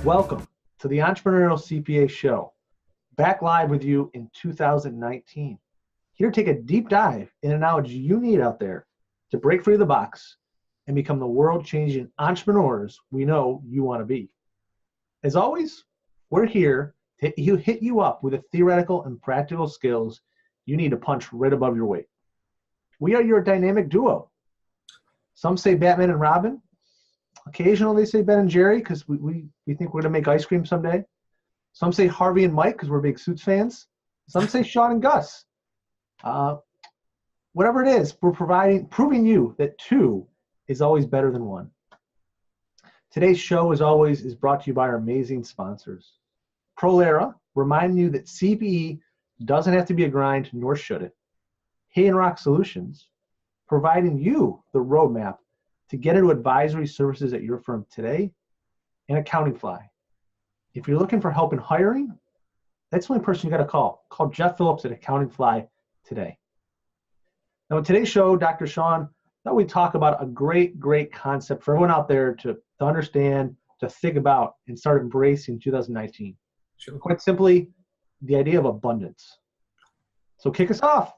Welcome to the Entrepreneurial CPA Show, back live with you in 2019. Here to take a deep dive in the knowledge you need out there to break free of the box and become the world-changing entrepreneurs we know you want to be. As always, we're here to hit you up with the theoretical and practical skills you need to punch right above your weight. We are your dynamic duo. Some say Batman and Robin. Occasionally they say Ben and Jerry because we think we're going to make ice cream someday. Some say Harvey and Mike because we're big Suits fans. Some say Sean and Gus. Whatever it is, we're proving you that two is always better than one. Today's show, as always, is brought to you by our amazing sponsors. Prolera, reminding you that CPE doesn't have to be a grind, nor should it. Hay and Rock Solutions, providing you the roadmap to get into advisory services at your firm today, and Accounting Fly. If you're looking for help in hiring, that's the only person you got to call. Call Jeff Phillips at Accounting Fly today. Now, in today's show, Dr. Sean, thought we'd talk about a great concept for everyone out there to understand, to think about, and start embracing 2019. Sure. Quite simply, the idea of abundance. So kick us off.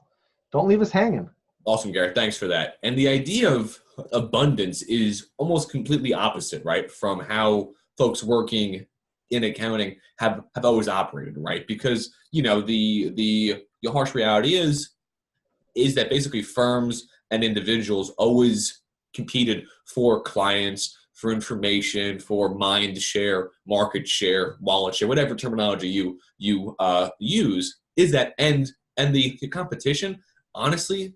Don't leave us hanging. Awesome, Garrett. Thanks for that. And the idea of abundance is almost completely opposite, right, from how folks working in accounting have always operated, right? Because, you know, the harsh reality is that basically firms and individuals always competed for clients, for information, for mind share, market share, wallet share, whatever terminology you use, is that and the competition honestly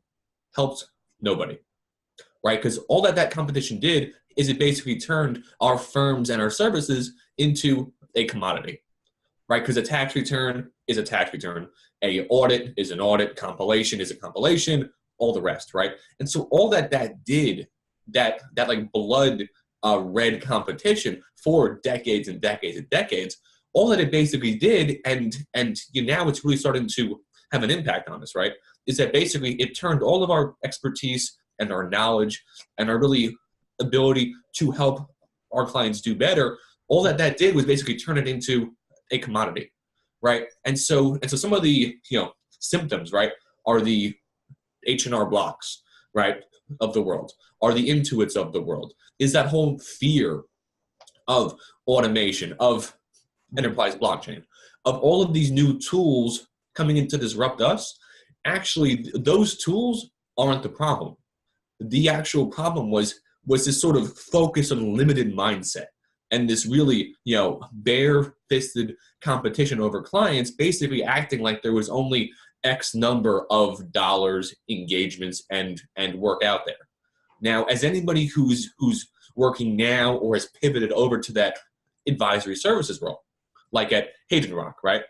helped nobody, right? Because all that competition did is it basically turned our firms and our services into a commodity, right? Because a tax return is a tax return, a audit is an audit, compilation is a compilation, all the rest, right? And so all that did, that like blood red competition for decades and decades and decades, all that it basically did, and now it's really starting to have an impact on us, right? Is that basically it turned all of our expertise and our knowledge and our really ability to help our clients do better, all that did was basically turn it into a commodity, right? And so some of the symptoms, right, are the H&R Blocks, right, of the world, are the Intuits of the world, is that whole fear of automation, of enterprise blockchain, of all of these new tools coming in to disrupt us. Actually, those tools aren't the problem. The actual problem was this sort of focus on limited mindset and this really, bare-fisted competition over clients, basically acting like there was only X number of dollars, engagements, and work out there. Now, as anybody who's working now or has pivoted over to that advisory services role, like at Hayden Rock, right?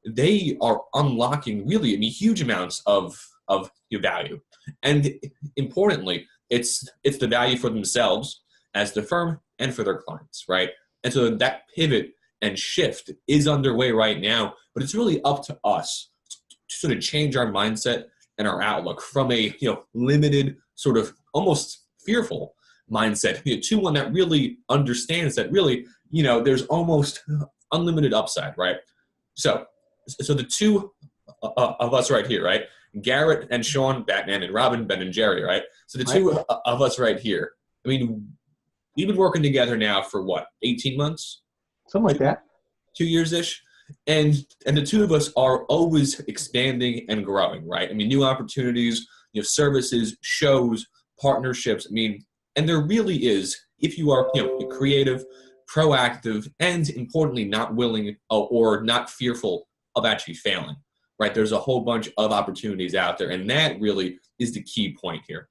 They are unlocking really, huge amounts of your value. And importantly, it's the value for themselves as the firm and for their clients, right? And so that pivot and shift is underway right now, but it's really up to us to sort of change our mindset and our outlook from a limited, sort of almost fearful mindset to one that really understands that really, there's almost unlimited upside, right? So the two of us right here, right? Garrett and Sean, Batman and Robin, Ben and Jerry, right? So the two of us right here, we've been working together now for what, 18 months? Something like that. 2 years-ish. And the two of us are always expanding and growing, right? New opportunities, services, shows, partnerships. And there really is, if you are, creative, proactive, and importantly, not willing or not fearful of actually failing, right? There's a whole bunch of opportunities out there, and that really is the key point here.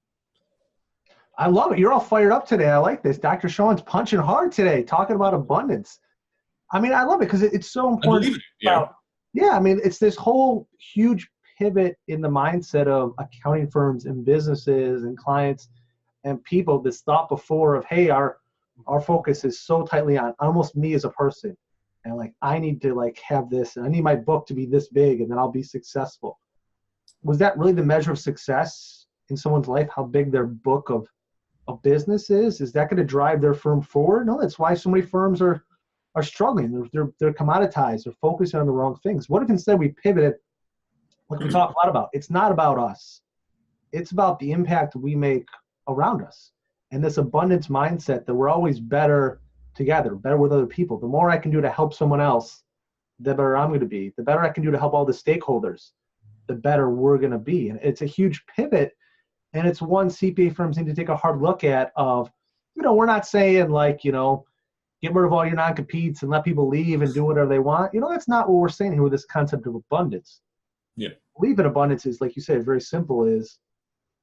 I love it. You're all fired up today. I like this. Dr. Sean's punching hard today, talking about abundance. I love it because it's so important. It's this whole huge pivot in the mindset of accounting firms and businesses and clients and people. This thought before of, hey, our focus is so tightly on almost me as a person. And I need to have this, and I need my book to be this big, and then I'll be successful. Was that really the measure of success in someone's life? How big their book of a business is that going to drive their firm forward? No, that's why so many firms are struggling. They're commoditized. They're focusing on the wrong things. What if instead we pivoted, like we talk a lot about? It's not about us. It's about the impact we make around us. And this abundance mindset that we're always better together, better with other people. The more I can do to help someone else, the better I'm going to be. The better I can do to help all the stakeholders, the better we're going to be. And it's a huge pivot. And it's one CPA firms need to take a hard look at of, we're not saying like, get rid of all your non-competes and let people leave and do whatever they want. That's not what we're saying here with this concept of abundance. Yeah. Believe in abundance is, like you said, very simple, is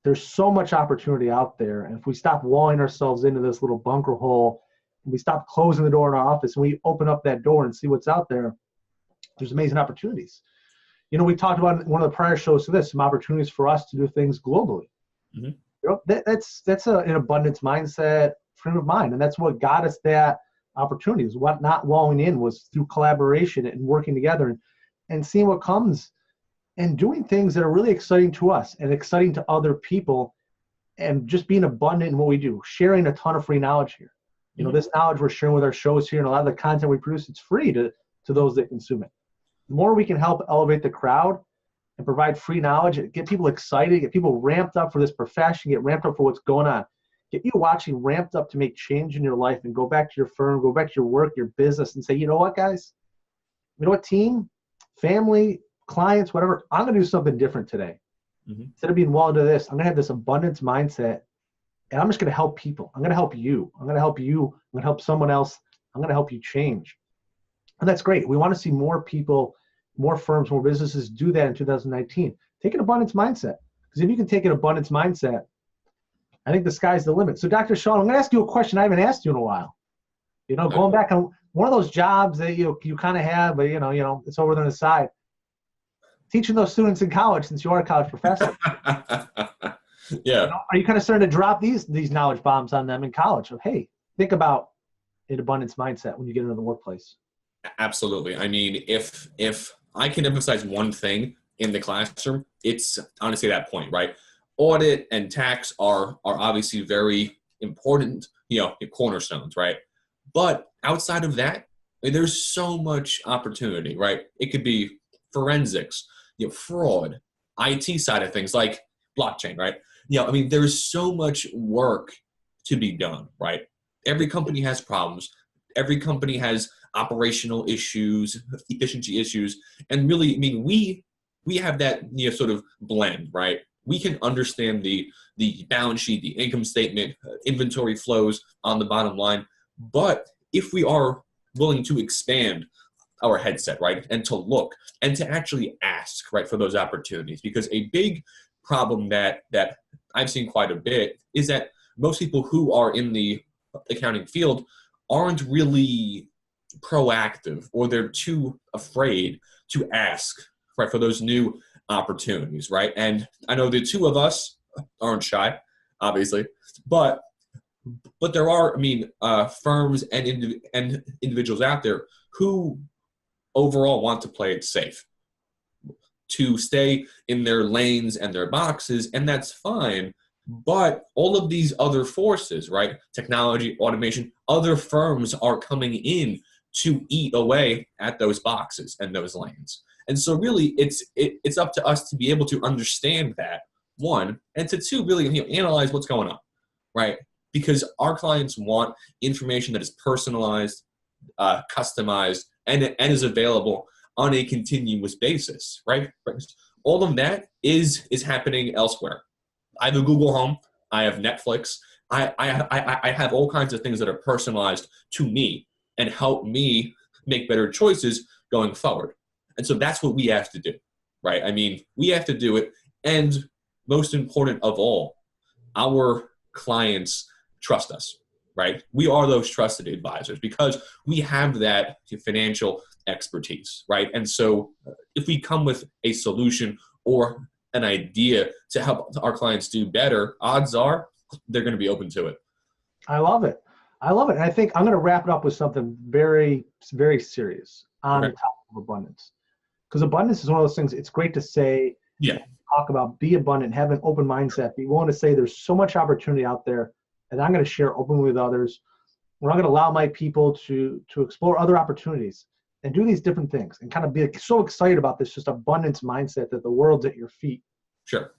there's so much opportunity out there. And if we stop walling ourselves into this little bunker hole, and we stop closing the door in our office and we open up that door and see what's out there, there's amazing opportunities. We talked about in one of the prior shows to this, some opportunities for us to do things globally. Mm-hmm. That's an abundance mindset, frame of mind. And that's what got us that opportunity, is what not walling in was through collaboration and working together and seeing what comes and doing things that are really exciting to us and exciting to other people, and just being abundant in what we do, sharing a ton of free knowledge here. This knowledge we're sharing with our shows here and a lot of the content we produce, it's free to those that consume it. The more we can help elevate the crowd and provide free knowledge, get people excited, get people ramped up for this profession, get ramped up for what's going on, get you watching ramped up to make change in your life and go back to your firm, go back to your work, your business, and say, you know what, guys? You know what, team, family, clients, whatever, I'm going to do something different today. Mm-hmm. Instead of being walled into this, I'm going to have this abundance mindset, and I'm just going to help people. I'm going to help you. I'm going to help you. I'm going to help someone else. I'm going to help you change. And that's great. We want to see more people, more firms, more businesses do that in 2019. Take an abundance mindset. Because if you can take an abundance mindset, I think the sky's the limit. So Dr. Sean, I'm going to ask you a question I haven't asked you in a while. Going back on one of those jobs that you kind of have, but it's over there on the side. Teaching those students in college, since you are a college professor. Yeah. Are you kind of starting to drop these knowledge bombs on them in college of, hey, think about an abundance mindset when you get into the workplace? Absolutely. I mean, if I can emphasize one thing in the classroom, it's honestly that point, right? Audit and tax are obviously very important, cornerstones, right? But outside of that, there's so much opportunity, right? It could be forensics, fraud, IT side of things like blockchain, right? There's so much work to be done, right? Every company has problems. Every company has operational issues, efficiency issues, and really, we have that sort of blend, right? We can understand the balance sheet, the income statement, inventory flows on the bottom line, but if we are willing to expand our headset, right, and to look and to actually ask, right, for those opportunities, because a big problem that I've seen quite a bit is that most people who are in the accounting field aren't really proactive, or they're too afraid to ask, right, for those new opportunities, right? And I know the two of us aren't shy, obviously, but there are, firms and individuals out there who overall want to play it safe, to stay in their lanes and their boxes, and that's fine. But all of these other forces, right, technology, automation, other firms are coming in to eat away at those boxes and those lanes. And so really it's up to us to be able to understand that, one, and to two, really analyze what's going on, right? Because our clients want information that is personalized, customized, and is available on a continuous basis, right? All of that is happening elsewhere. I have a Google Home. I have Netflix. I have all kinds of things that are personalized to me and help me make better choices going forward. And so that's what we have to do, right? We have to do it. And most important of all, our clients trust us, right? We are those trusted advisors because we have that financial expertise, right? And so if we come with a solution or an idea to help our clients do better, odds are they're going to be open to it. I love it. And I think I'm going to wrap it up with something very, very serious on the topic of abundance. Because abundance is one of those things, it's great to say, talk about, be abundant, have an open mindset, be willing to say there's so much opportunity out there and I'm going to share openly with others, where I'm going to allow my people to explore other opportunities and do these different things and kind of be so excited about this just abundance mindset that the world's at your feet. Sure.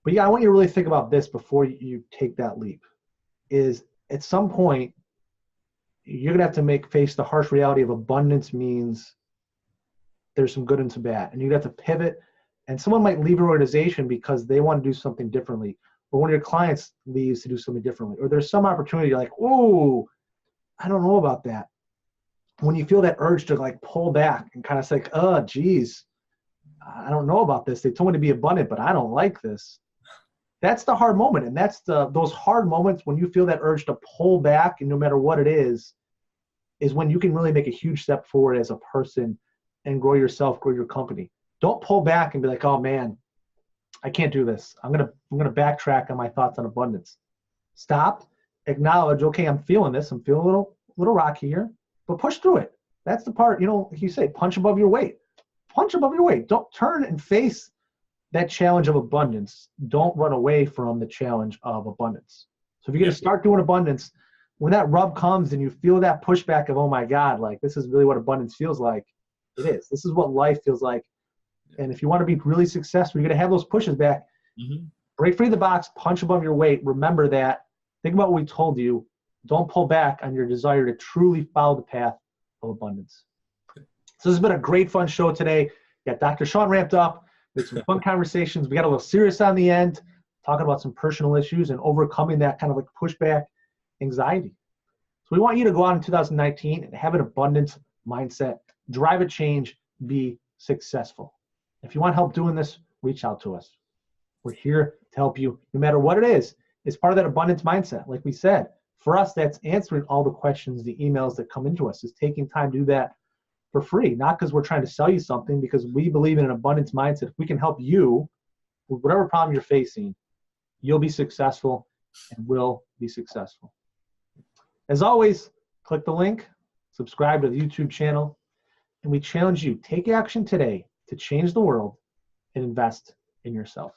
But yeah, I want you to really think about this before you take that leap. Is at some point, you're going to have to face the harsh reality of abundance means there's some good and some bad. And you have to pivot. And someone might leave your organization because they want to do something differently. Or one of your clients leaves to do something differently. Or there's some opportunity you're like, oh, I don't know about that. When you feel that urge to like pull back and kind of say, like, oh, geez, I don't know about this. They told me to be abundant, but I don't like this. That's the hard moment. And that's those hard moments when you feel that urge to pull back, and no matter what it is when you can really make a huge step forward as a person and grow yourself, grow your company. Don't pull back and be like, oh man, I can't do this. I'm gonna backtrack on my thoughts on abundance. Stop, acknowledge, okay, I'm feeling this. I'm feeling a little rocky here, but push through it. That's the part, like you say, punch above your weight. Punch above your weight. Don't turn and face that challenge of abundance. Don't run away from the challenge of abundance. So if you're going to start doing abundance, when that rub comes and you feel that pushback of, oh my God, like this is really what abundance feels like, it is. This is what life feels like. And if you want to be really successful, you're going to have those pushes back. Mm-hmm. Break free of the box, punch above your weight. Remember that. Think about what we told you. Don't pull back on your desire to truly follow the path of abundance. So this has been a great, fun show today. Got Dr. Sean ramped up. We had some fun conversations. We got a little serious on the end, talking about some personal issues and overcoming that kind of like pushback anxiety. So we want you to go out in 2019 and have an abundance mindset, drive a change, be successful. If you want help doing this, reach out to us. We're here to help you no matter what it is. It's part of that abundance mindset. Like we said, for us, that's answering all the questions, the emails that come into us, is taking time to do that for free, not because we're trying to sell you something, because we believe in an abundance mindset. If we can help you with whatever problem you're facing, you'll be successful and will be successful. As always, click the link, subscribe to the YouTube channel, and we challenge you, take action today to change the world and invest in yourself.